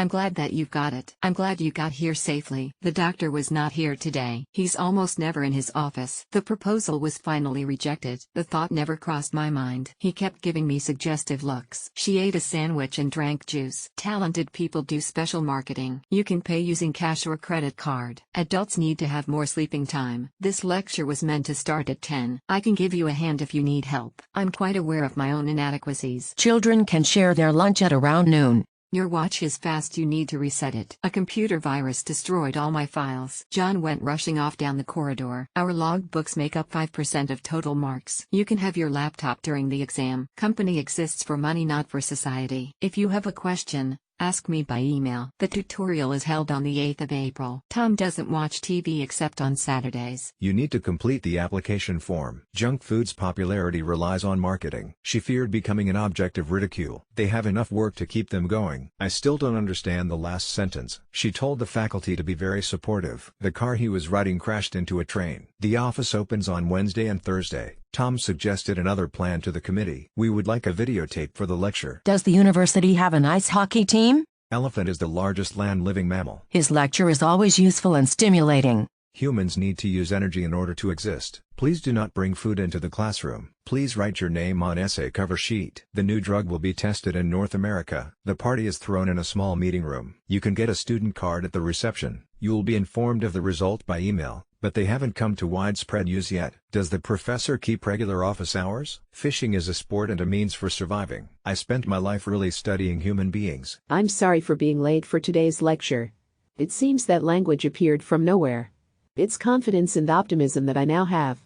I'm glad that you've got it. I'm glad you got here safely. The doctor was not here today. He's almost never in his office. The proposal was finally rejected. The thought never crossed my mind. He kept giving me suggestive looks. She ate a sandwich and drank juice. Talented people do special marketing. You can pay using cash or credit card. Adults need to have more sleeping time. This lecture was meant to start at 10. I can give you a hand if you need help. I'm quite aware of my own inadequacies. Children can share their lunch at around noon. Your watch is fast, you need to reset it. A computer virus destroyed all my files. John went rushing off down the corridor. Our logbooks make up 5% of total marks. You can have your laptop during the exam. Company exists for money, not for society. If you have a question, ask me by email. The tutorial is held on the 8th of April. Tom doesn't watch TV except on Saturdays. You need to complete the application form. Junk food's popularity relies on marketing. She feared becoming an object of ridicule. They have enough work to keep them going. I still don't understand the last sentence. She told the faculty to be very supportive. The car he was riding crashed into a train. The office opens on Wednesday and Thursday. Tom suggested another plan to the committee. We would like a videotape for the lecture. Does the university have an ice hockey team? Elephant is the largest land-living mammal. His lecture is always useful and stimulating. Humans need to use energy in order to exist. Please do not bring food into the classroom. Please write your name on essay cover sheet. The new drug will be tested in North America. The party is thrown in a small meeting room. You can get a student card at the reception. You will be informed of the result by email, but they haven't come to widespread use yet. Does the professor keep regular office hours? Fishing is a sport and a means for surviving. I spent my life really studying human beings. I'm sorry for being late for today's lecture. It seems that language appeared from nowhere. It's confidence and optimism that I now have.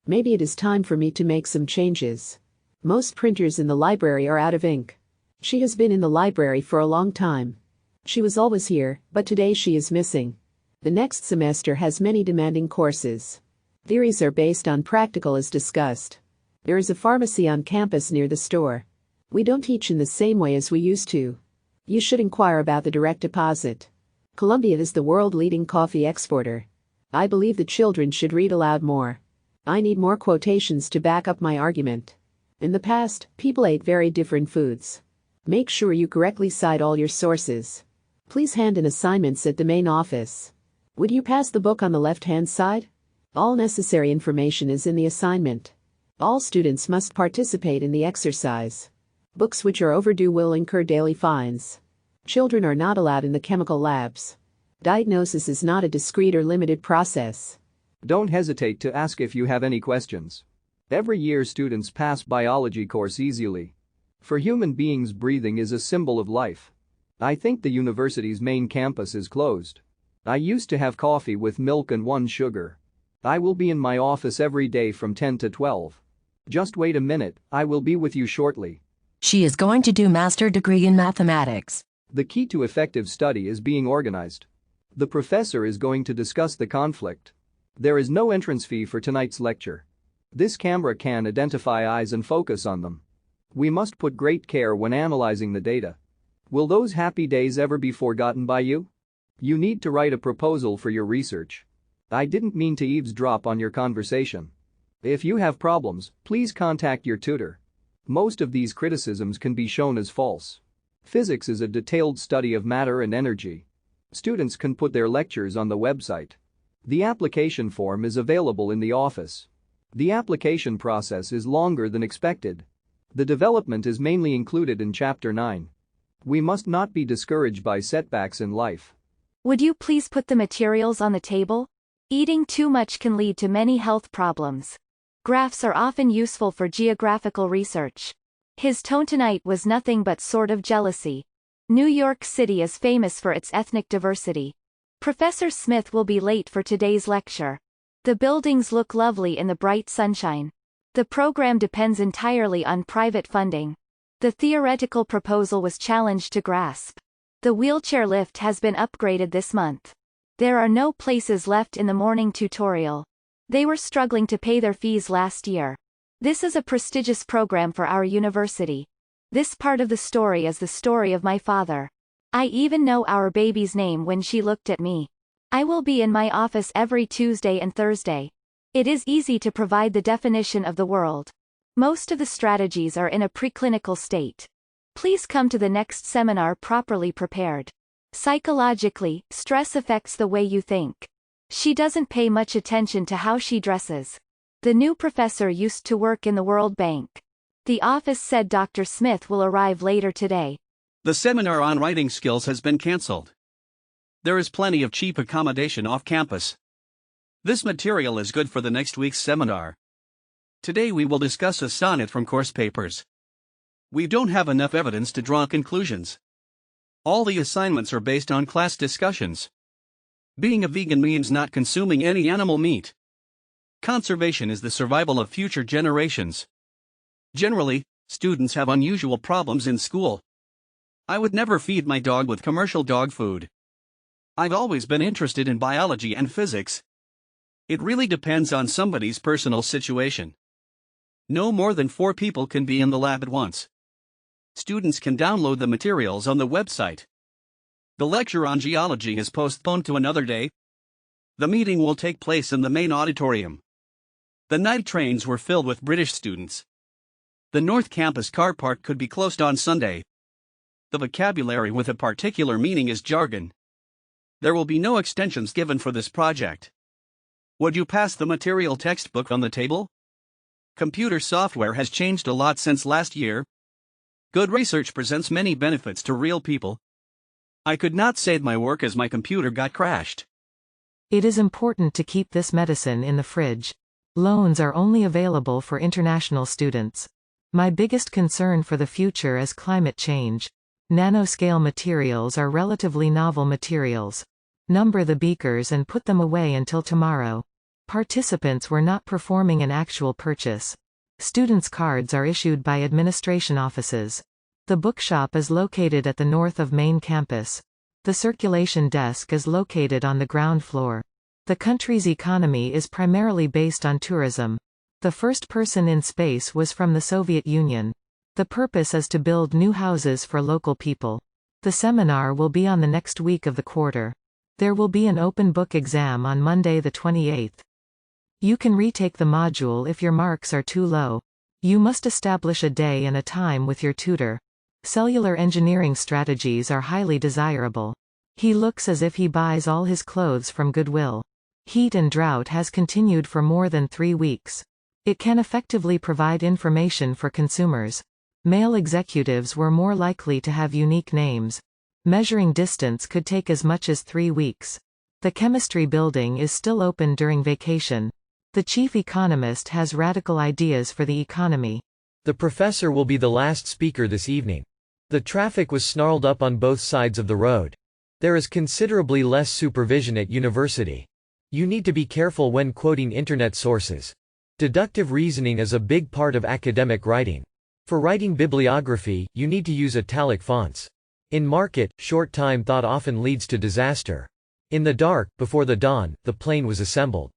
Maybe it is time for me to make some changes. Most printers in the library are out of ink. She has been in the library for a long time. She was always here, but today she is missing. The next semester has many demanding courses. Theories are based on practical as discussed. There is a pharmacy on campus near the store. We don't teach in the same way as we used to. You should inquire about the direct deposit. Colombia is the world-leading coffee exporter. I believe the children should read aloud more. I need more quotations to back up my argument. In the past, people ate very different foods. Make sure you correctly cite all your sources. Please hand in assignments at the main office. Would you pass the book on the left-hand side? All necessary information is in the assignment. All students must participate in the exercise. Books which are overdue will incur daily fines. Children are not allowed in the chemical labs. Diagnosis is not a discrete or limited process. Don't hesitate to ask if you have any questions. Every year students pass biology course easily. For human beings, breathing is a symbol of life. I think the university's main campus is closed. I used to have coffee with milk and 1 sugar. I will be in my office every day from 10 to 12. Just wait a minute, I will be with you shortly. She is going to do master's degree in mathematics. The key to effective study is being organized. The professor is going to discuss the conflict. There is no entrance fee for tonight's lecture. This camera can identify eyes and focus on them. We must put great care when analyzing the data. Will those happy days ever be forgotten by you? You need to write a proposal for your research. I didn't mean to eavesdrop on your conversation. If you have problems, please contact your tutor. Most of these criticisms can be shown as false. Physics is a detailed study of matter and energy. Students can put their lectures on the website. The application form is available in the office. The application process is longer than expected. The development is mainly included in Chapter 9. We must not be discouraged by setbacks in life. Would you please put the materials on the table? Eating too much can lead to many health problems. Graphs are often useful for geographical research. His tone tonight was nothing but sort of jealousy. New York City is famous for its ethnic diversity. Professor Smith will be late for today's lecture. The buildings look lovely in the bright sunshine. The program depends entirely on private funding. The theoretical proposal was challenged to grasp. The wheelchair lift has been upgraded this month. There are no places left in the morning tutorial. They were struggling to pay their fees last year. This is a prestigious program for our university. This part of the story is the story of my father. I even know our baby's name when she looked at me. I will be in my office every Tuesday and Thursday. It is easy to provide the definition of the world. Most of the strategies are in a preclinical state. Please come to the next seminar properly prepared. Psychologically, stress affects the way you think. She doesn't pay much attention to how she dresses. The new professor used to work in the World Bank. The office said Dr. Smith will arrive later today. The seminar on writing skills has been cancelled. There is plenty of cheap accommodation off campus. This material is good for the next week's seminar. Today we will discuss a sonnet from course papers. We don't have enough evidence to draw conclusions. All the assignments are based on class discussions. Being a vegan means not consuming any animal meat. Conservation is the survival of future generations. Generally, students have unusual problems in school. I would never feed my dog with commercial dog food. I've always been interested in biology and physics. It really depends on somebody's personal situation. No more than 4 people can be in the lab at once. Students can download the materials on the website. The lecture on geology is postponed to another day. The meeting will take place in the main auditorium. The night trains were filled with British students. The North Campus car park could be closed on Sunday. The vocabulary with a particular meaning is jargon. There will be no extensions given for this project. Would you pass the material textbook on the table? Computer software has changed a lot since last year. Good research presents many benefits to real people. I could not save my work as my computer got crashed. It is important to keep this medicine in the fridge. Loans are only available for international students. My biggest concern for the future is climate change. Nanoscale materials are relatively novel materials. Number the beakers and put them away until tomorrow. Participants were not performing an actual purchase. Students' cards are issued by administration offices. The bookshop is located at the north of main campus. The circulation desk is located on the ground floor. The country's economy is primarily based on tourism. The first person in space was from the Soviet Union. The purpose is to build new houses for local people. The seminar will be on the next week of the quarter. There will be an open book exam on Monday the 28th. You can retake the module if your marks are too low. You must establish a day and a time with your tutor. Cellular engineering strategies are highly desirable. He looks as if he buys all his clothes from Goodwill. Heat and drought has continued for more than 3 weeks. It can effectively provide information for consumers. Male executives were more likely to have unique names. Measuring distance could take as much as 3 weeks. The chemistry building is still open during vacation. The chief economist has radical ideas for the economy. The professor will be the last speaker this evening. The traffic was snarled up on both sides of the road. There is considerably less supervision at university. You need to be careful when quoting internet sources. Deductive reasoning is a big part of academic writing. For writing bibliography, you need to use italic fonts. In market, short time thought often leads to disaster. In the dark, before the dawn, the plane was assembled.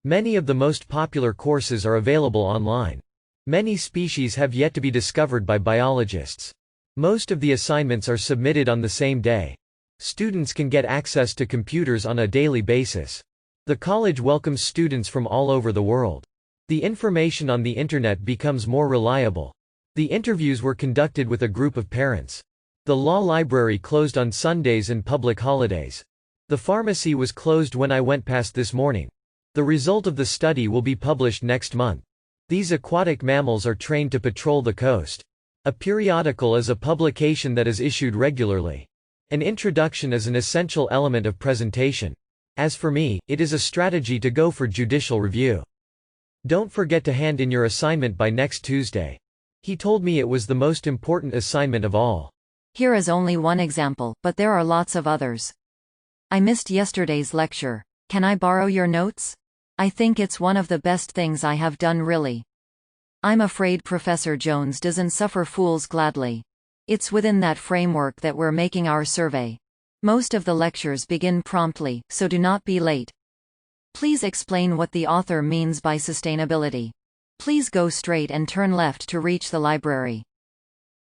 Many of the most popular courses are available online. Many species have yet to be discovered by biologists. Most of the assignments are submitted on the same day. Students can get access to computers on a daily basis. The college welcomes students from all over the world. The information on the internet becomes more reliable. The interviews were conducted with a group of parents. The law library closed on Sundays and public holidays. The pharmacy was closed when I went past this morning. The result of the study will be published next month. These aquatic mammals are trained to patrol the coast. A periodical is a publication that is issued regularly. An introduction is an essential element of presentation. As for me, it is a strategy to go for judicial review. Don't forget to hand in your assignment by next Tuesday. He told me it was the most important assignment of all. Here is only one example, but there are lots of others. I missed yesterday's lecture. Can I borrow your notes? I think it's one of the best things I have done really. I'm afraid Professor Jones doesn't suffer fools gladly. It's within that framework that we're making our survey. Most of the lectures begin promptly, so do not be late. Please explain what the author means by sustainability. Please go straight and turn left to reach the library.